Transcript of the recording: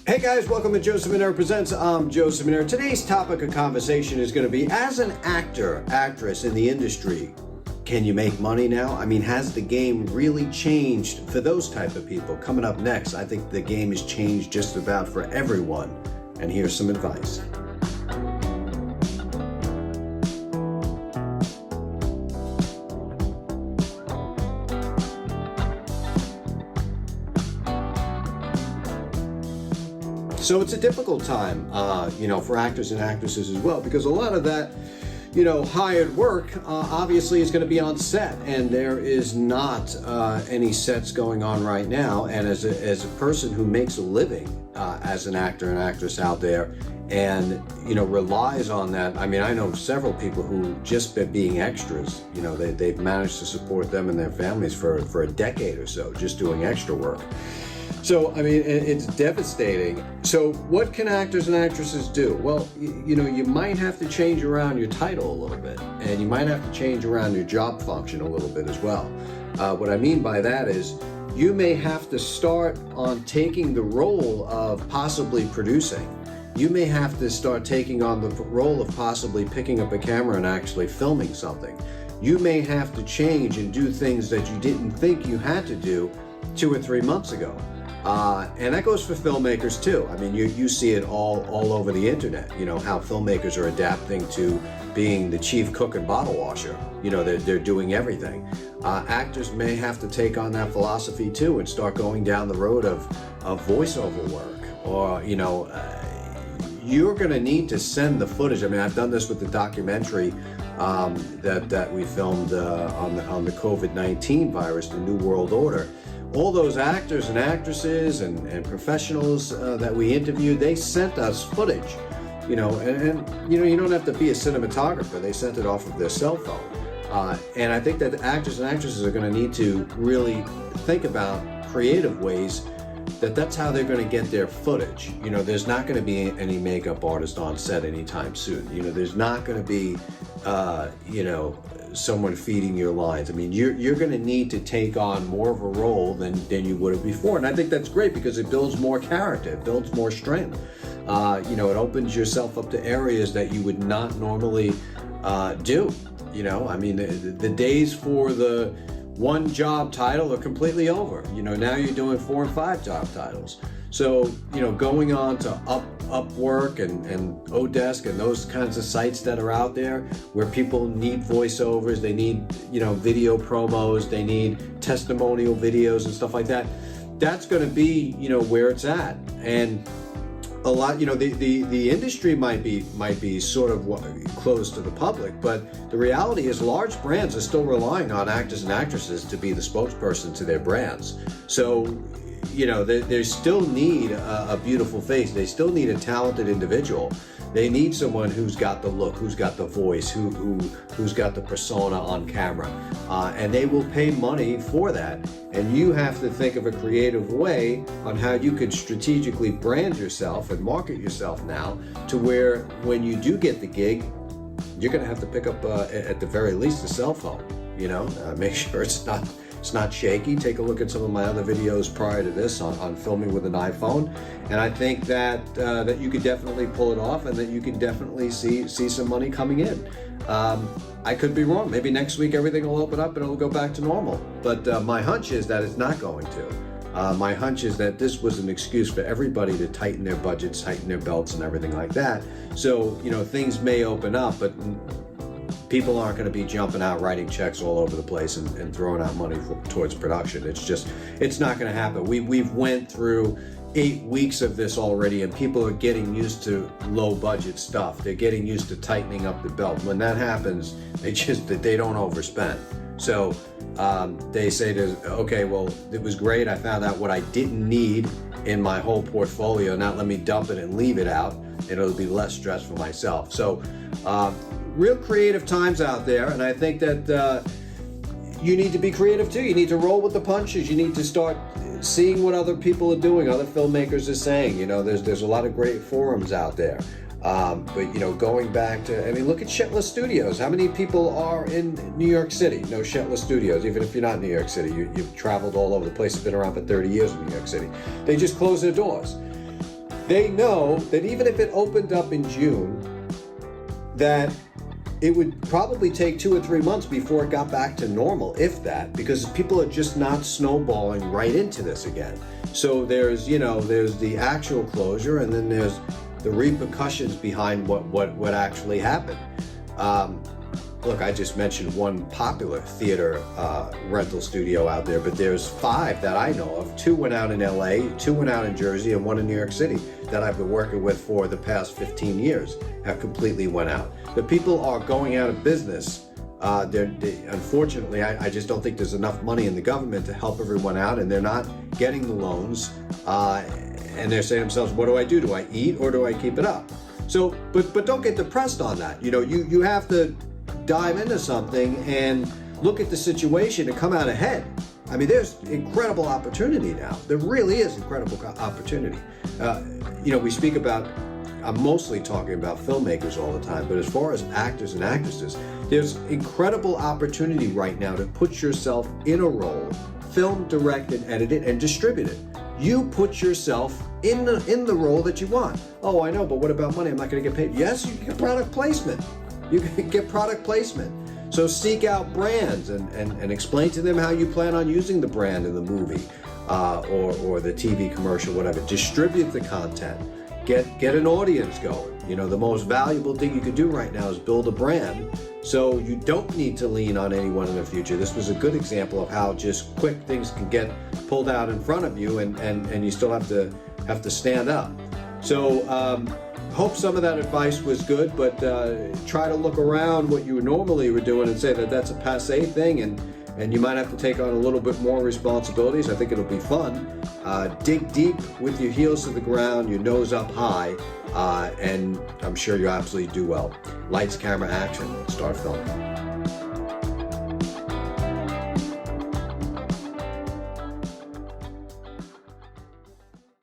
Hey guys, welcome to Joe Ciminera Presents. I'm Joe Ciminera. Today's topic of conversation is going to be, as an actor, actress in the industry, can you make money now? I mean, has the game really changed for those type of people? Coming up next, I think the game has changed just about for everyone. And here's some advice. So it's a difficult time, for actors and actresses as well, because a lot of that, hired work obviously is going to be on set, and there is not any sets going on right now. And as a person who makes a living as an actor and actress out there, and relies on that. I mean, I know several people who just by being extras, they've managed to support them and their families for a decade or so, just doing extra work. So, I mean, it's devastating. So what can actors and actresses do? Well, you might have to change around your title a little bit, and you might have to change around your job function a little bit as well. What I mean by that is you may have to start on taking the role of possibly producing. You may have to start taking on the role of possibly picking up a camera and actually filming something. You may have to change and do things that you didn't think you had to do 2 or 3 months ago. And that goes for filmmakers too. I mean, you see it all over the internet, how filmmakers are adapting to being the chief cook and bottle washer. They're doing everything. Actors may have to take on that philosophy too and start going down the road of voiceover work, or, you're going to need to send the footage. I mean, I've done this with the documentary that we filmed on the COVID-19 virus, the New World Order. All those actors and actresses and professionals that we interviewed, they sent us footage, and you don't have to be a cinematographer. They sent it off of their cell phone. And I think that actors and actresses are going to need to really think about creative ways that's how they're going to get their footage. There's not going to be any makeup artist on set anytime soon. There's not going to be, someone feeding your lines. I mean, you're going to need to take on more of a role than you would have before. And I think that's great because it builds more character, it builds more strength. It opens yourself up to areas that you would not normally do. I mean, the days for the one job title are completely over. Now you're doing 4 and 5 job titles. So, going on to Upwork and Odesk and those kinds of sites that are out there where people need voiceovers, they need, video promos, they need testimonial videos and stuff like that. That's going to be, where it's at. And a lot, the industry might be sort of closed to the public, but the reality is large brands are still relying on actors and actresses to be the spokesperson to their brands. So, they still need a beautiful face. They still need a talented individual. They need someone who's got the look, who's got the voice, who's got the persona on camera. And they will pay money for that. And you have to think of a creative way on how you could strategically brand yourself and market yourself now to where when you do get the gig, you're going to have to pick up, at the very least, a cell phone. Make sure it's not shaky. Take a look at some of my other videos prior to this on filming with an iPhone, and I think that you could definitely pull it off, and that you can definitely see some money coming in. I could be wrong. Maybe next week everything will open up and it'll go back to normal. But my hunch is that it's not going to. My hunch is that this was an excuse for everybody to tighten their budgets, tighten their belts, and everything like that. So things may open up, but people aren't going to be jumping out writing checks all over the place and throwing out money towards production. It's not going to happen. We've went through 8 weeks of this already, and people are getting used to low budget stuff. They're getting used to tightening up the belt. When that happens, they don't overspend. So they say, okay, well, it was great. I found out what I didn't need in my whole portfolio. Now let me dump it and leave it out, and it'll be less stress for myself. So real creative times out there, and I think that you need to be creative too. You need to roll with the punches. You need to start seeing what other people are doing, other filmmakers are saying. There's a lot of great forums out there. But going back to, look at Shetler Studios. How many people are in New York City? No Shetler Studios, even if you're not in New York City. You've traveled all over the place. It's been around for 30 years in New York City. They just closed their doors. they know that even if it opened up in June, that it would probably take 2 or 3 months before it got back to normal, if that, because people are just not snowballing right into this again. So there's the actual closure, and then there's the repercussions behind what actually happened. Look, I just mentioned one popular theater rental studio out there, but there's 5 that I know of. 2 went out in LA, 2 went out in Jersey, and 1 in New York City that I've been working with for the past 15 years have completely went out. The people are going out of business. Unfortunately, I just don't think there's enough money in the government to help everyone out, and they're not getting the loans. And they're saying to themselves, what do I do? Do I eat or do I keep it up? So, but don't get depressed on that. You have to dive into something and look at the situation and come out ahead. I mean, there's incredible opportunity now. There really is incredible opportunity. We speak about, I'm mostly talking about filmmakers all the time, but as far as actors and actresses, there's incredible opportunity right now to put yourself in a role, film, direct, and edit it, and distribute it. You put yourself in the role that you want. Oh, I know, but what about money? I'm not going to get paid. Yes, you can get product placement. You can get product placement. So seek out brands and explain to them how you plan on using the brand in the movie or the TV commercial, whatever. Distribute the content. Get an audience going. The most valuable thing you could do right now is build a brand, so you don't need to lean on anyone in the future. This was a good example of how just quick things can get pulled out in front of you, and you still have to stand up. So hope some of that advice was good, but try to look around what you normally were doing and say that that's a passé thing, and you might have to take on a little bit more responsibilities. I think it'll be fun. Dig deep with your heels to the ground, your nose up high, and I'm sure you'll absolutely do well. Lights, camera, action. Start filming.